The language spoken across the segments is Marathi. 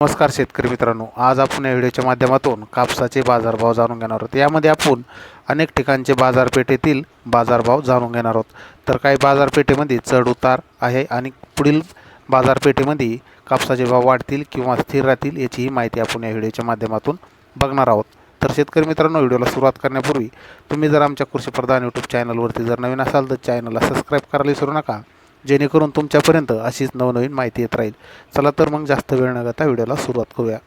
नमस्कार शेतकरी मित्रांनो, आज आपण या व्हिडिओच्या माध्यमातून कापसाचे बाजारभाव जाणून घेणार आहोत। यामध्ये आपण अनेक ठिकाणचे बाजारपेठेतील बाजारभाव जाणून घेणार आहोत। तर काही बाजारपेठेमध्ये चढ उतार आहे आणि पुढील बाजारपेठेमध्ये कापसाचे भाव वाढतील किंवा स्थिर राहतील याचीही माहिती आपण या व्हिडिओच्या माध्यमातून बघणार आहोत। तर शेतकरी मित्रांनो, व्हिडिओला सुरुवात करण्यापूर्वी तुम्ही जर आमच्या कृषी प्रधान यूट्यूब चॅनलवरती जर नवीन असाल तर चॅनलला सबस्क्राईब करायला विसरू नका, जेणेकरून तुमच्यापर्यंत अशीच नवनवीन माहिती येत राहील। चला तर मग जास्त वेळ न घालता व्हिडिओला सुरुवात करूया।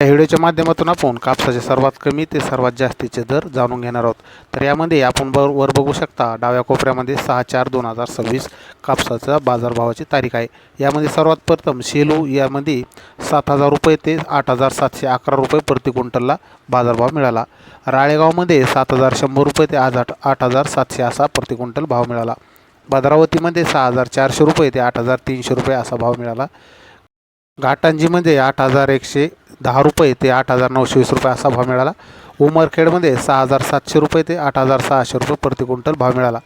या व्हिडिओच्या माध्यमातून आपण कापसाचे सर्वात कमी ते सर्वात जास्तीचे दर जाणून घेणार आहोत। तर यामध्ये आपण वर बघू शकता, डाव्या कोपऱ्यामध्ये 6/4/2026 कापसाचा बाजारभावाची तारीख आहे। यामध्ये सर्वात प्रथम शेलू यामध्ये 7,000 रुपये ते 8,711 रुपये प्रति क्विंटलला बाजारभाव मिळाला। राळेगावमध्ये 7,100 रुपये ते 8,700 असा प्रति क्विंटल भाव मिळाला। भद्रावतीमध्ये 6,400 रुपये ते 8,300 रुपये असा भाव मिळाला। घाटंजीमध्ये 8,110 रुपये ते 8,920 रुपये असा भाव मिळाला। उमरखेडमध्ये 6,700 रुपये ते 8,600 रुपये प्रति क्विंटल भाव मिळाला।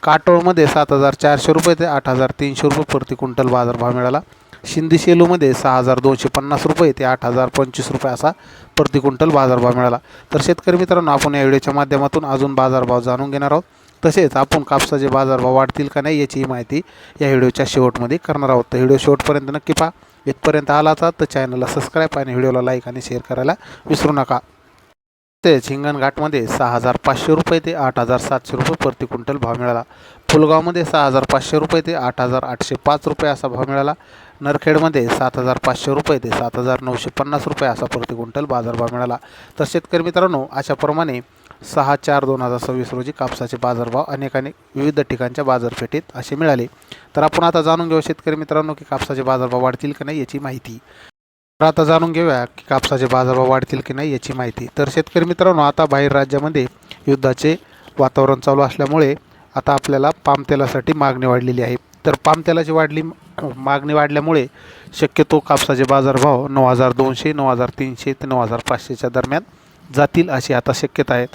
काटोळमध्ये 7,400 रुपये ते 8,300 रुपये प्रति क्विंटल बाजारभाव मिळाला। शिंदीशेलूमध्ये 6,250 रुपये ते 8,025 रुपये असा प्रति क्विंटल बाजारभाव मिळाला। तर शेतकरी मित्रांनो, आपण या व्हिडिओच्या माध्यमातून अजून बाजारभाव जाणून घेणार आहोत। तसेच आपण कापसाचे बाजारभाव वाढतील का नाही याची माहिती या व्हिडिओच्या शेवटमध्ये करणार आहोत। तर व्हिडिओ शेवटपर्यंत नक्की पहा। इथपर्यंत आला तर चॅनलला सबस्क्राईब आणि व्हिडिओला लाईक आणि शेअर करायला विसरू नका। तसेच हिंगणघाटमध्ये 6,500 रुपये ते 8,700 रुपये प्रति क्विंटल भाव मिळाला। फुलगावमध्ये 6,500 रुपये ते 8,805 रुपये असा भाव मिळाला। नरखेडमध्ये 7,500 रुपये ते 7,950 रुपये असा प्रति क्विंटल बाजारभाव मिळाला। तर शेतकरी मित्रांनो, अशाप्रमाणे 6/4/2026 रोजी कापसाचे बाजारभाव अनेक विविध ठिकाणच्या बाजारपेठेत असे मिळाले। तर आपण आता जाणून घेऊ शेतकरी मित्रांनो की कापसाचे बाजारभाव वाढतील की नाही याची माहिती। तर आता जाणून घेऊया की कापसाचे बाजारभाव वाढतील की नाही याची माहिती। तर शेतकरी मित्रांनो, आता बाहेर राज्यामध्ये युद्धाचे वातावरण चालू असल्यामुळे आता आपल्याला पाम तेलासाठी मागणी वाढलेली आहे। तर पाम तेलाची मागणी वाढल्यामुळे शक्यतो कापसाचे बाजारभाव 9,200, 9,300 ते 9,500च्या दरम्यान जातील अशी आता शक्यता आहे।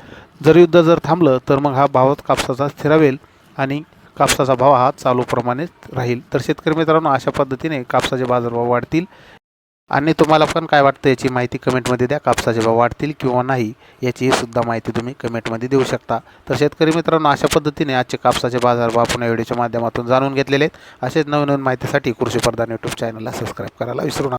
जर युद्ध थांबलं तर मग हा भाव कापसाचा स्थिरावेल आणि कापसाचा भाव हा चालूप्रमाणे राहील। तर शेतकरी मित्रांनो, अशा पद्धतीने कापसाचे बाजारभाव वाढतील। आणि तुम्हाला पण काय वाटतं याची माहिती कमेंटमध्ये द्या। कापसाचे भाव वाढतील किंवा नाही याची सुद्धा माहिती तुम्ही कमेंटमध्ये देऊ शकता। तर शेतकरी मित्रांनो, अशा पद्धतीने आजचे कापसाचे बाजारभाव आपण या व्हिडिओच्या माध्यमातून जाणून घेतलेले आहेत। असेच नवीन माहितीसाठी कृषी प्रधान यूट्यूब चॅनलला सबस्क्राईब करायला विसरू नका।